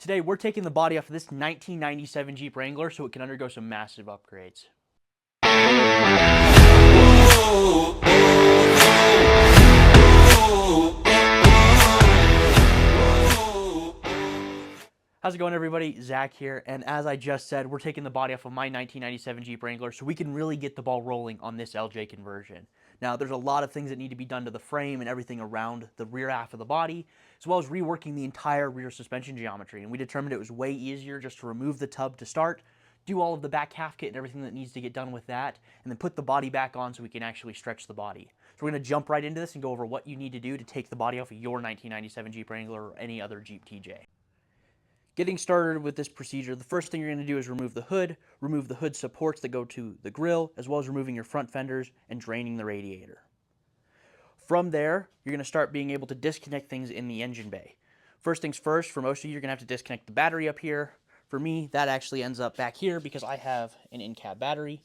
Today, we're taking the body off of this 1997 Jeep Wrangler so it can undergo some massive upgrades. How's it going, everybody? Zach here, and as I just said, we're taking the body off of my 1997 Jeep Wrangler so we can really get the ball rolling on this LJ conversion. Now, there's a lot of things that need to be done to the frame and everything around the rear half of the body, as well as reworking the entire rear suspension geometry, and we determined it was way easier just to remove the tub to start, do all of the back half kit and everything that needs to get done with that, and then put the body back on so we can actually stretch the body. So we're going to jump right into this and go over what you need to do to take the body off of your 1997 Jeep Wrangler or any other Jeep TJ. Getting started with this procedure, the first thing you're going to do is remove the hood supports that go to the grille, as well as removing your front fenders and draining the radiator. From there, you're going to start being able to disconnect things in the engine bay. First things first, for most of you, you're going to have to disconnect the battery up here. For me, that actually ends up back here because I have an in-cab battery.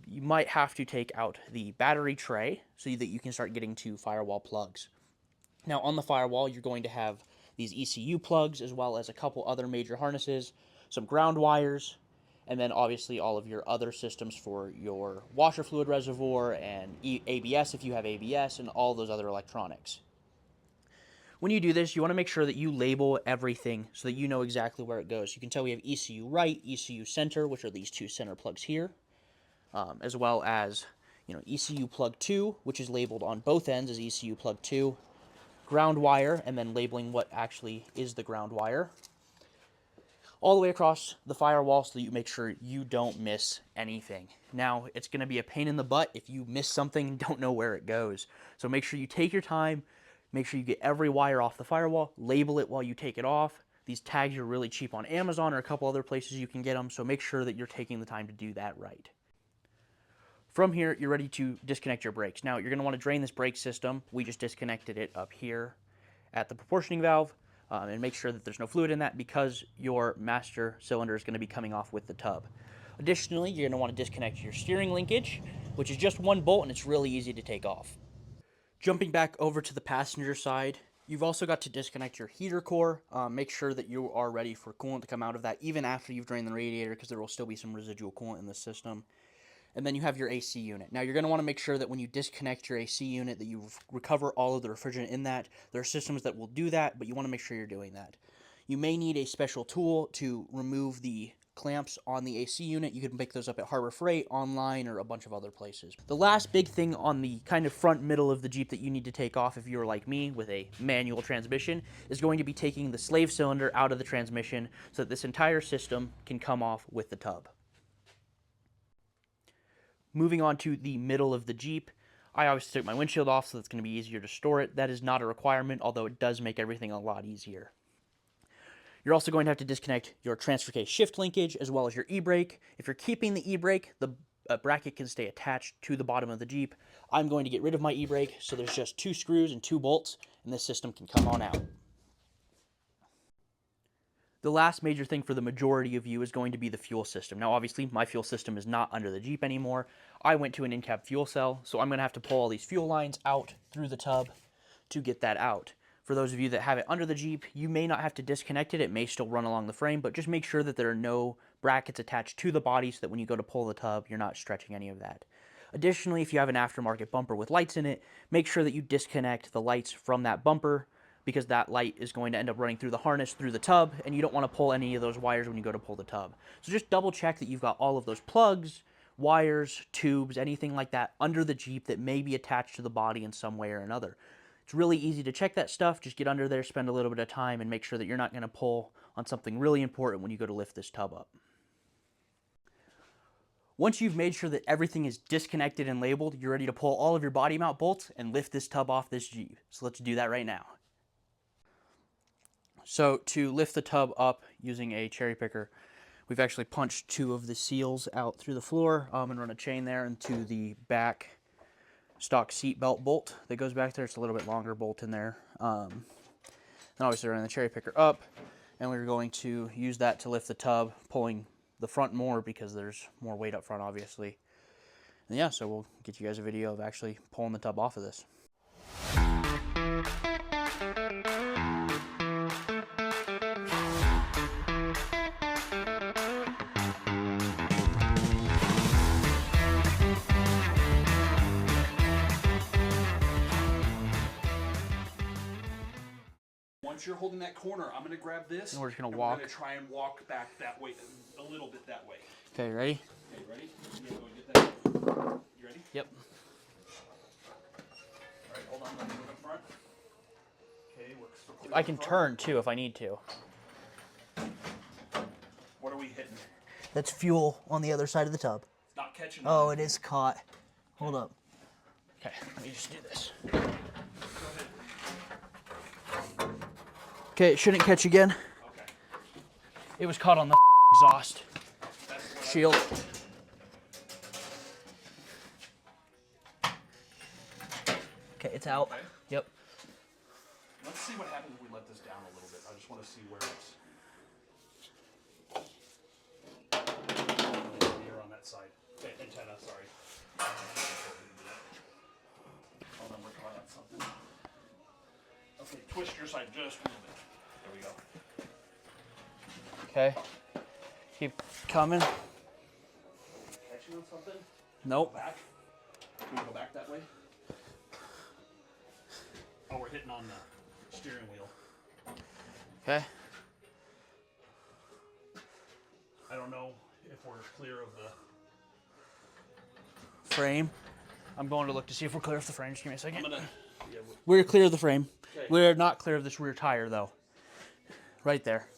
You might have to take out the battery tray so that you can start getting to firewall plugs. Now, on the firewall, you're going to have these ECU plugs, as well as a couple other major harnesses, some ground wires, and then obviously all of your other systems for your washer fluid reservoir and ABS if you have ABS, and all those other electronics. When you do this, you want to make sure that you label everything so that you know exactly where it goes. You can tell we have ECU right, ECU center, which are these two center plugs here, as well as ECU plug 2, which is labeled on both ends as ECU plug 2, ground wire, and then labeling what actually is the ground wire, all the way across the firewall so that you make sure you don't miss anything. Now, it's going to be a pain in the butt if you miss something and don't know where it goes. So make sure you take your time, make sure you get every wire off the firewall, label it while you take it off. These tags are really cheap on Amazon or a couple other places you can get them, so make sure that you're taking the time to do that right. From here, you're ready to disconnect your brakes. Now, you're going to want to drain this brake system. We just disconnected it up here at the proportioning valve, and make sure that there's no fluid in that because your master cylinder is going to be coming off with the tub. Additionally, you're going to want to disconnect your steering linkage, which is just one bolt, and it's really easy to take off. Jumping back over to the passenger side, you've also got to disconnect your heater core. Make sure that you are ready for coolant to come out of that, even after you've drained the radiator, because there will still be some residual coolant in the system. And then you have your AC unit. Now, you're going to want to make sure that when you disconnect your AC unit that you recover all of the refrigerant in that. There are systems that will do that, but you want to make sure you're doing that. You may need a special tool to remove the clamps on the AC unit. You can pick those up at Harbor Freight, online, or a bunch of other places. The last big thing on the kind of front middle of the Jeep that you need to take off if you're like me with a manual transmission is going to be taking the slave cylinder out of the transmission so that this entire system can come off with the tub. Moving on to the middle of the Jeep, I obviously took my windshield off so it's going to be easier to store it. That is not a requirement, although it does make everything a lot easier. You're also going to have to disconnect your transfer case shift linkage as well as your e-brake. If you're keeping the e-brake, the bracket can stay attached to the bottom of the Jeep. I'm going to get rid of my e-brake, so there's just 2 screws and 2 bolts, and this system can come on out. The last major thing for the majority of you is going to be the fuel system. Now, obviously, my fuel system is not under the Jeep anymore. I went to an in-cab fuel cell, so I'm going to have to pull all these fuel lines out through the tub to get that out. For those of you that have it under the Jeep, you may not have to disconnect it. It may still run along the frame, but just make sure that there are no brackets attached to the body so that when you go to pull the tub, you're not stretching any of that. Additionally, if you have an aftermarket bumper with lights in it, make sure that you disconnect the lights from that bumper, because that light is going to end up running through the harness, through the tub, and you don't want to pull any of those wires when you go to pull the tub. So just double check that you've got all of those plugs, wires, tubes, anything like that under the Jeep that may be attached to the body in some way or another. It's really easy to check that stuff. Just get under there, spend a little bit of time, and make sure that you're not going to pull on something really important when you go to lift this tub up. Once you've made sure that everything is disconnected and labeled, you're ready to pull all of your body mount bolts and lift this tub off this Jeep. So let's do that right now. So to lift the tub up using a cherry picker, we've actually punched 2 of the seals out through the floor and run a chain there into the back stock seat belt bolt that goes back there. It's a little bit longer bolt in there. Then obviously running the cherry picker up, and we're going to use that to lift the tub, pulling the front more because there's more weight up front, obviously. And yeah, so we'll get you guys a video of actually pulling the tub off of this. you're holding that corner, I'm going to grab this. And we're just going to walk. We're going to try and walk back that way, a little bit that way. Okay, ready? Okay, ready? You're going to go get that. You ready? Yep. All right, hold on. Let me look up front. Okay, works. I can turn, too, if I need to. What are we hitting? That's fuel on the other side of the tub. It's not catching. Oh, it is caught. Hold up. Okay, let me just do this. Go ahead. Okay, it shouldn't catch again. Okay. It was caught on the exhaust shield. Okay, it's out. Okay. Yep. Let's see what happens if we let this down a little bit. I just want to see where it's. You're on that side. Okay, antenna, sorry. Hold on, we're calling out something. Okay, twist your side just a little bit. There we go. Okay. Keep coming. Catching on something? Nope. Back. Can we go back that way? Oh, we're hitting on the steering wheel. Okay. I don't know if we're clear of the Frame. I'm going to look to see if we're clear of the frame. Just give me a second. yeah, We're clear of the frame. Okay. We're not clear of this rear tire, though. Right there.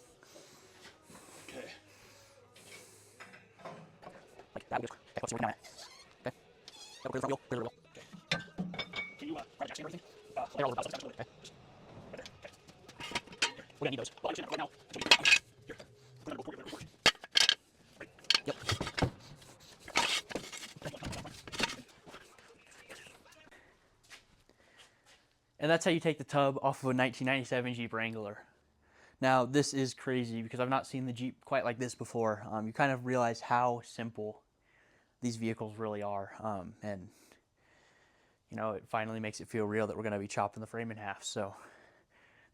okay. Like that. Okay, let's see where we're at. Okay. Clear the front wheel. Clear the wheel. Can you try to everything? They're all the okay. Right there. Okay. We're gonna need those. Well, actually, right now. Here. We're gonna go forward. Right. Yep. And that's how you take the tub off of a 1997 Jeep Wrangler. Now, this is crazy because I've not seen the Jeep quite like this before. You kind of realize how simple these vehicles really are. And, you know, it finally makes it feel real that we're going to be chopping the frame in half. So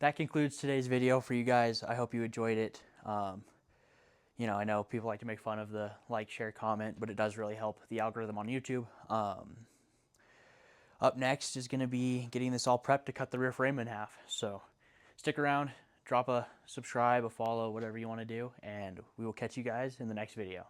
that concludes today's video for you guys. I hope you enjoyed it. You know, I know people like to make fun of the like, share, comment, but it does really help the algorithm on YouTube. Up next is going to be getting this all prepped to cut the rear frame in half. So stick around, drop a subscribe, a follow, whatever you want to do, and we will catch you guys in the next video.